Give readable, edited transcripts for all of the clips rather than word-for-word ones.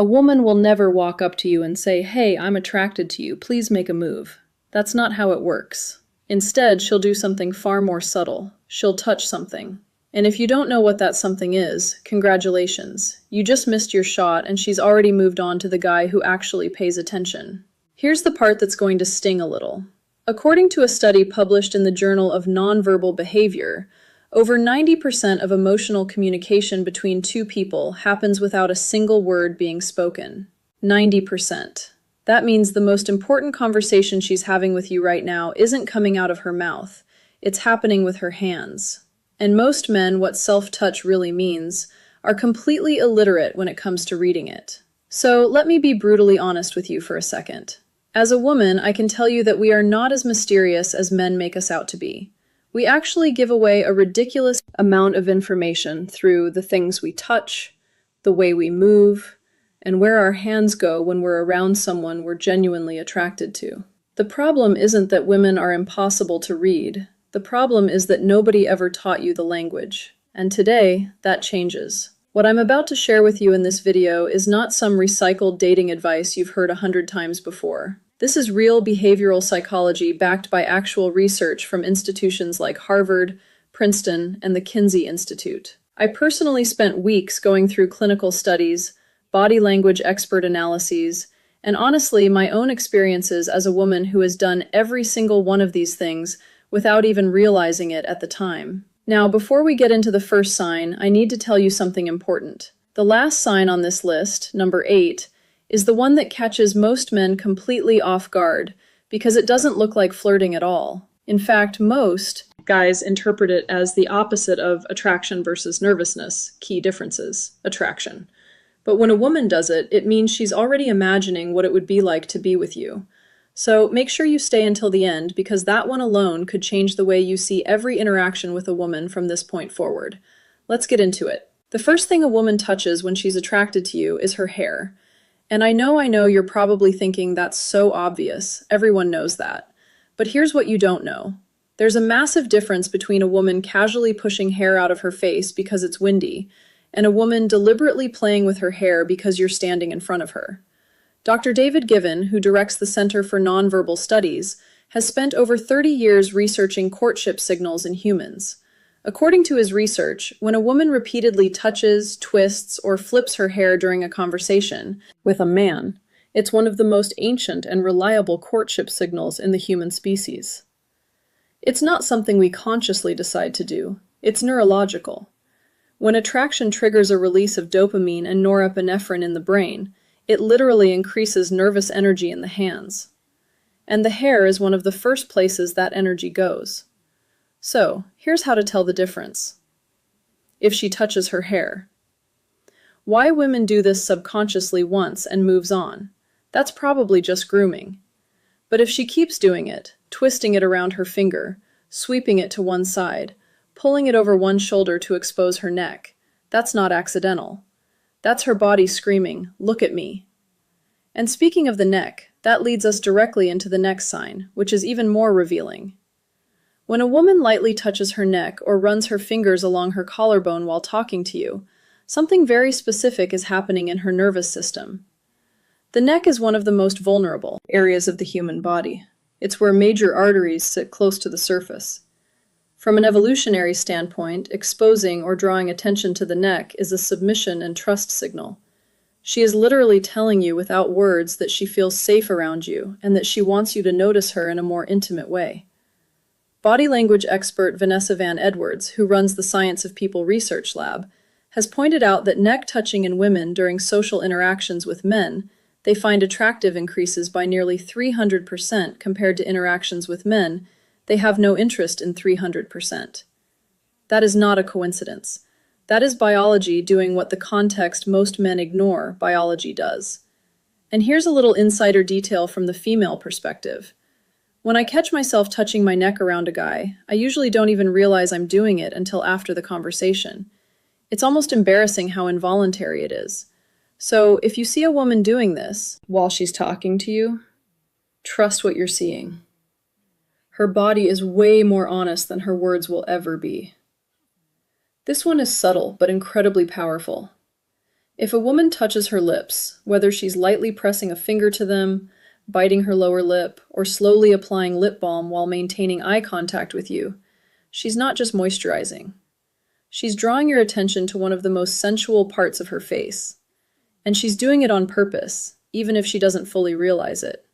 A woman will never walk up to you and say, "Hey, I'm attracted to you. Please make a move." That's not how it works. Instead, she'll do something far more subtle. She'll touch something. And if you don't know what that something is, congratulations. You just missed your shot and she's already moved on to the guy who actually pays attention. Here's the part that's going to sting a little. According to a study published in the Journal of Nonverbal Behavior, over 90% of emotional communication between two people happens without a single word being spoken. 90%. That means the most important conversation she's having with you right now isn't coming out of her mouth. It's happening with her hands. And most men, what self-touch really means, are completely illiterate when it comes to reading it. So let me be brutally honest with you for a second. As a woman, I can tell you that we are not as mysterious as men make us out to be. We actually give away a ridiculous amount of information through the things we touch, the way we move, and where our hands go when we're around someone we're genuinely attracted to. The problem isn't that women are impossible to read. The problem is that nobody ever taught you the language. And today, that changes. What I'm about to share with you in this video is not some recycled dating advice you've heard 100 times before. This is real behavioral psychology backed by actual research from institutions like Harvard, Princeton, and the Kinsey Institute. I personally spent weeks going through clinical studies, body language expert analyses, and honestly, my own experiences as a woman who has done every single one of these things without even realizing it at the time. Now, before we get into the first sign, I need to tell you something important. The last sign on this list, number 8, is the one that catches most men completely off guard because it doesn't look like flirting at all. In fact, most guys interpret it as the opposite of attraction versus nervousness, key differences, attraction. But when a woman does it, it means she's already imagining what it would be like to be with you. So make sure you stay until the end because that one alone could change the way you see every interaction with a woman from this point forward. Let's get into it. The first thing a woman touches when she's attracted to you is her hair. And I know you're probably thinking that's so obvious. Everyone knows that. But here's what you don't know. There's a massive difference between a woman casually pushing hair out of her face because it's windy and a woman deliberately playing with her hair because you're standing in front of her. Dr. David Given, who directs the Center for Nonverbal Studies, has spent over 30 years researching courtship signals in humans. According to his research, when a woman repeatedly touches, twists, or flips her hair during a conversation with a man, it's one of the most ancient and reliable courtship signals in the human species. It's not something we consciously decide to do. It's neurological. When attraction triggers a release of dopamine and norepinephrine in the brain, it literally increases nervous energy in the hands. And the hair is one of the first places that energy goes. So, here's how to tell the difference. If she touches her hair. Why women do this subconsciously once and moves on? That's probably just grooming. But if she keeps doing it, twisting it around her finger, sweeping it to one side, pulling it over one shoulder to expose her neck, that's not accidental. That's her body screaming, "Look at me." And speaking of the neck, that leads us directly into the next sign, which is even more revealing. When a woman lightly touches her neck or runs her fingers along her collarbone while talking to you, something very specific is happening in her nervous system. The neck is one of the most vulnerable areas of the human body. It's where major arteries sit close to the surface. From an evolutionary standpoint, exposing or drawing attention to the neck is a submission and trust signal. She is literally telling you without words that she feels safe around you and that she wants you to notice her in a more intimate way. Body language expert Vanessa Van Edwards, who runs the Science of People Research Lab, has pointed out that neck touching in women during social interactions with men, they find attractive increases by nearly 300% compared to interactions with men they have no interest in 300%. That is not a coincidence. That is biology doing what the context most men ignore biology does. And here's a little insider detail from the female perspective. When I catch myself touching my neck around a guy, I usually don't even realize I'm doing it until after the conversation. It's almost embarrassing how involuntary it is. So if you see a woman doing this while she's talking to you, trust what you're seeing. Her body is way more honest than her words will ever be. This one is subtle but incredibly powerful. If a woman touches her lips, whether she's lightly pressing a finger to them, biting her lower lip, or slowly applying lip balm while maintaining eye contact with you, she's not just moisturizing. She's drawing your attention to one of the most sensual parts of her face. And she's doing it on purpose, even if she doesn't fully realize it.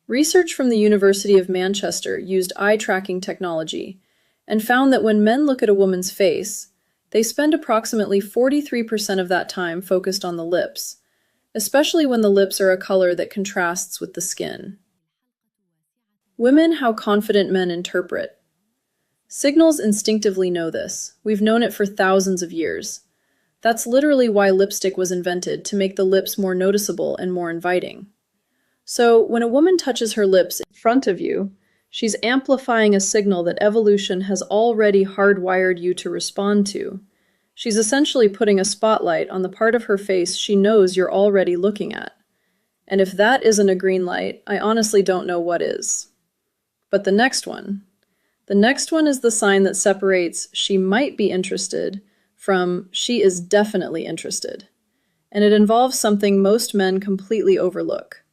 Research from the University of Manchester used eye tracking technology and found that when men look at a woman's face, they spend approximately 43% of that time focused on the lips, especially when the lips are a color that contrasts with the skin. Women, how confident men interpret. Signals instinctively know this. We've known it for thousands of years. That's literally why lipstick was invented, to make the lips more noticeable and more inviting. So, when a woman touches her lips in front of you, she's amplifying a signal that evolution has already hardwired you to respond to. She's essentially putting a spotlight on the part of her face she knows you're already looking at. And if that isn't a green light, I honestly don't know what is. But the next one is the sign that separates "she might be interested" from "she is definitely interested." And it involves something most men completely overlook.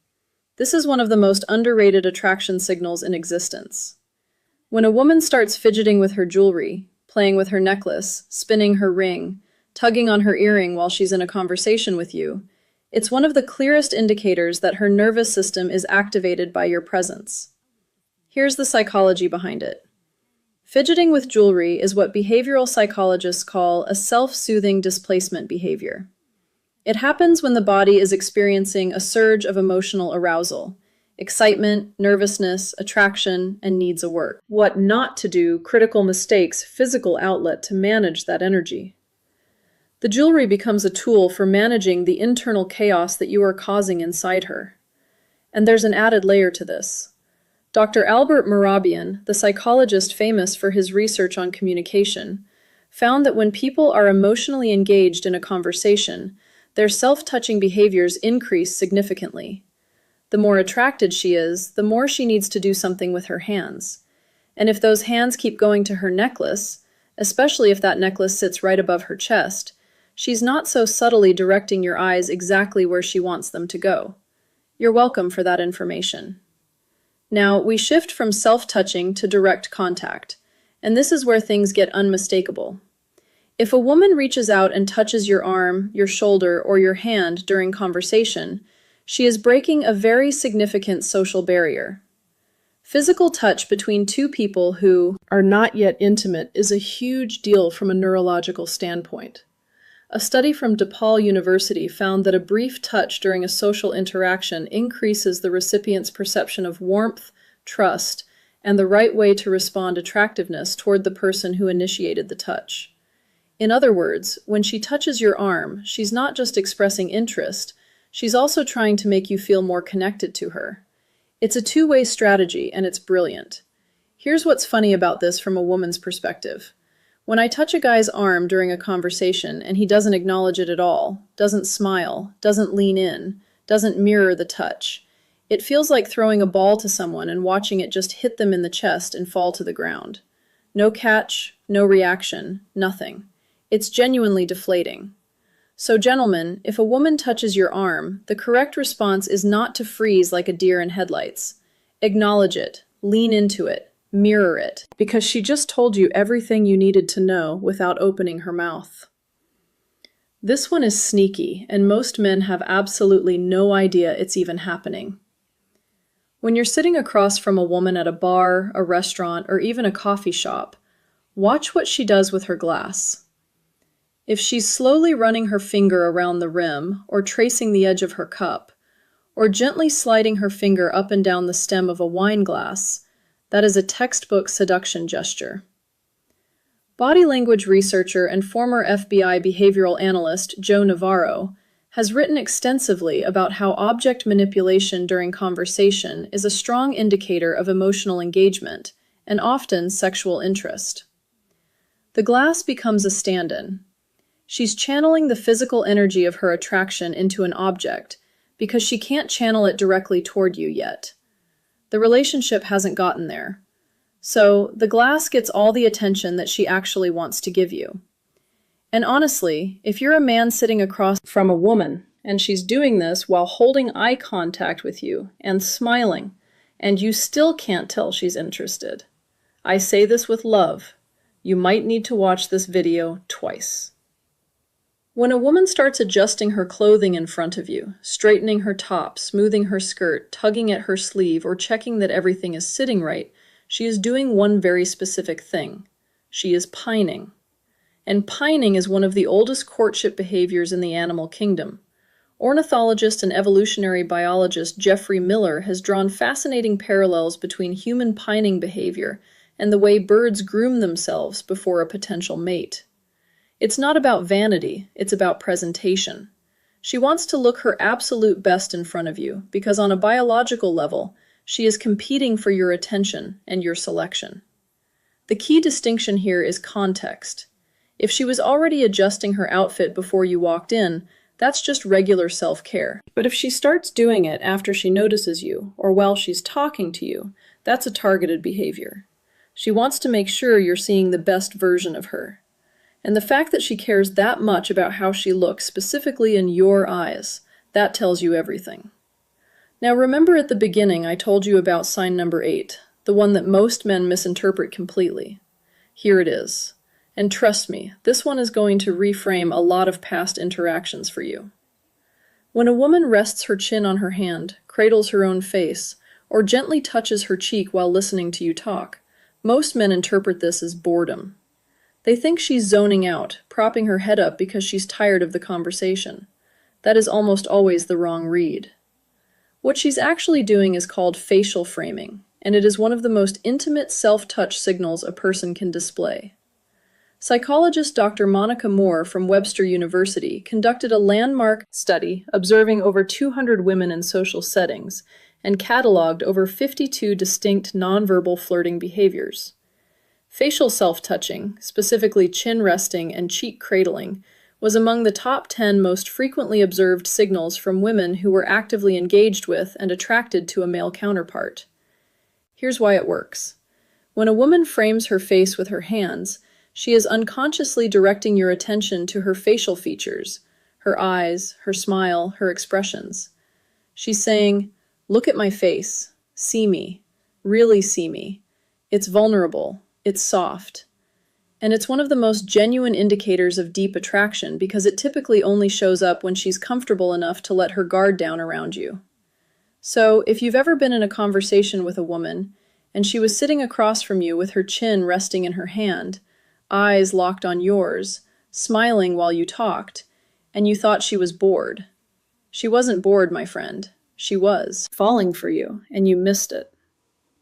This is one of the most underrated attraction signals in existence. When a woman starts fidgeting with her jewelry, playing with her necklace, spinning her ring, tugging on her earring while she's in a conversation with you, it's one of the clearest indicators that her nervous system is activated by your presence. Here's the psychology behind it. Fidgeting with jewelry is what behavioral psychologists call a self-soothing displacement behavior. It happens when the body is experiencing a surge of emotional arousal, excitement, nervousness, attraction, and needs a work. What not to do, critical mistakes, physical outlet to manage that energy. The jewelry becomes a tool for managing the internal chaos that you are causing inside her. And there's an added layer to this. Dr. Albert Mehrabian, the psychologist famous for his research on communication, found that when people are emotionally engaged in a conversation, their self-touching behaviors increase significantly. The more attracted she is, the more she needs to do something with her hands. And if those hands keep going to her necklace, especially if that necklace sits right above her chest, she's not so subtly directing your eyes exactly where she wants them to go. You're welcome for that information. Now, we shift from self-touching to direct contact, and this is where things get unmistakable. If a woman reaches out and touches your arm, your shoulder, or your hand during conversation, she is breaking a very significant social barrier. Physical touch between two people who are not yet intimate is a huge deal from a neurological standpoint. A study from DePaul University found that a brief touch during a social interaction increases the recipient's perception of warmth, trust, and the right way to respond attractiveness toward the person who initiated the touch. In other words, when she touches your arm, she's not just expressing interest, she's also trying to make you feel more connected to her. It's a two-way strategy, and it's brilliant. Here's what's funny about this from a woman's perspective. When I touch a guy's arm during a conversation and he doesn't acknowledge it at all, doesn't smile, doesn't lean in, doesn't mirror the touch, it feels like throwing a ball to someone and watching it just hit them in the chest and fall to the ground. No catch, no reaction, nothing. It's genuinely deflating. So gentlemen, if a woman touches your arm, the correct response is not to freeze like a deer in headlights. Acknowledge it, lean into it, mirror it, because she just told you everything you needed to know without opening her mouth. This one is sneaky, and most men have absolutely no idea it's even happening. When you're sitting across from a woman at a bar, a restaurant, or even a coffee shop, watch what she does with her glass. If she's slowly running her finger around the rim, or tracing the edge of her cup, or gently sliding her finger up and down the stem of a wine glass, that is a textbook seduction gesture. Body language researcher and former FBI behavioral analyst Joe Navarro has written extensively about how object manipulation during conversation is a strong indicator of emotional engagement and often sexual interest. The glass becomes a stand-in. She's channeling the physical energy of her attraction into an object because she can't channel it directly toward you yet. The relationship hasn't gotten there. So, the glass gets all the attention that she actually wants to give you. And honestly, if you're a man sitting across from a woman, and she's doing this while holding eye contact with you and smiling, and you still can't tell she's interested, I say this with love, you might need to watch this video twice. When a woman starts adjusting her clothing in front of you, straightening her top, smoothing her skirt, tugging at her sleeve, or checking that everything is sitting right, she is doing one very specific thing. She is pining. And pining is one of the oldest courtship behaviors in the animal kingdom. Ornithologist and evolutionary biologist Geoffrey Miller has drawn fascinating parallels between human pining behavior and the way birds groom themselves before a potential mate. It's not about vanity, it's about presentation. She wants to look her absolute best in front of you because on a biological level, she is competing for your attention and your selection. The key distinction here is context. If she was already adjusting her outfit before you walked in, that's just regular self-care. But if she starts doing it after she notices you or while she's talking to you, that's a targeted behavior. She wants to make sure you're seeing the best version of her. And the fact that she cares that much about how she looks specifically in your eyes, that tells you everything. Now remember at the beginning I told you about sign number 8, the one that most men misinterpret completely. Here it is. And trust me, this one is going to reframe a lot of past interactions for you. When a woman rests her chin on her hand, cradles her own face, or gently touches her cheek while listening to you talk, most men interpret this as boredom. They think she's zoning out, propping her head up because she's tired of the conversation. That is almost always the wrong read. What she's actually doing is called facial framing, and it is one of the most intimate self-touch signals a person can display. Psychologist Dr. Monica Moore from Webster University conducted a landmark study observing over 200 women in social settings and cataloged over 52 distinct nonverbal flirting behaviors. Facial self-touching, specifically chin resting and cheek cradling, was among the top 10 most frequently observed signals from women who were actively engaged with and attracted to a male counterpart. Here's why it works. When a woman frames her face with her hands, she is unconsciously directing your attention to her facial features, her eyes, her smile, her expressions. She's saying, "Look at my face. See me. Really see me. It's vulnerable. It's soft." And it's one of the most genuine indicators of deep attraction because it typically only shows up when she's comfortable enough to let her guard down around you. So, if you've ever been in a conversation with a woman, and she was sitting across from you with her chin resting in her hand, eyes locked on yours, smiling while you talked, and you thought she was bored. She wasn't bored, my friend. She was falling for you, and you missed it.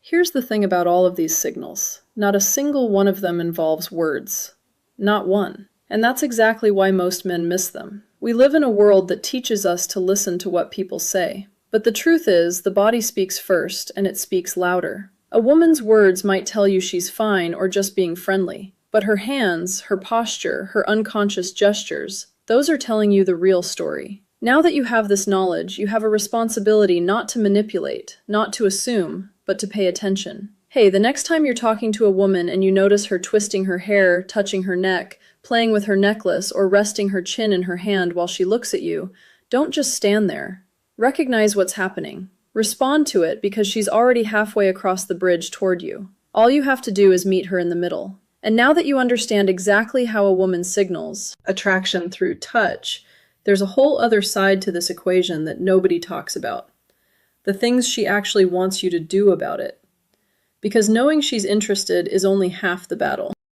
Here's the thing about all of these signals. Not a single one of them involves words. Not one. And that's exactly why most men miss them. We live in a world that teaches us to listen to what people say. But the truth is, the body speaks first, and it speaks louder. A woman's words might tell you she's fine or just being friendly. But her hands, her posture, her unconscious gestures, those are telling you the real story. Now that you have this knowledge, you have a responsibility not to manipulate, not to assume, but to pay attention. Hey, the next time you're talking to a woman and you notice her twisting her hair, touching her neck, playing with her necklace, or resting her chin in her hand while she looks at you, don't just stand there. Recognize what's happening. Respond to it because she's already halfway across the bridge toward you. All you have to do is meet her in the middle. And now that you understand exactly how a woman signals attraction through touch, there's a whole other side to this equation that nobody talks about. The things she actually wants you to do about it. Because knowing she's interested is only half the battle.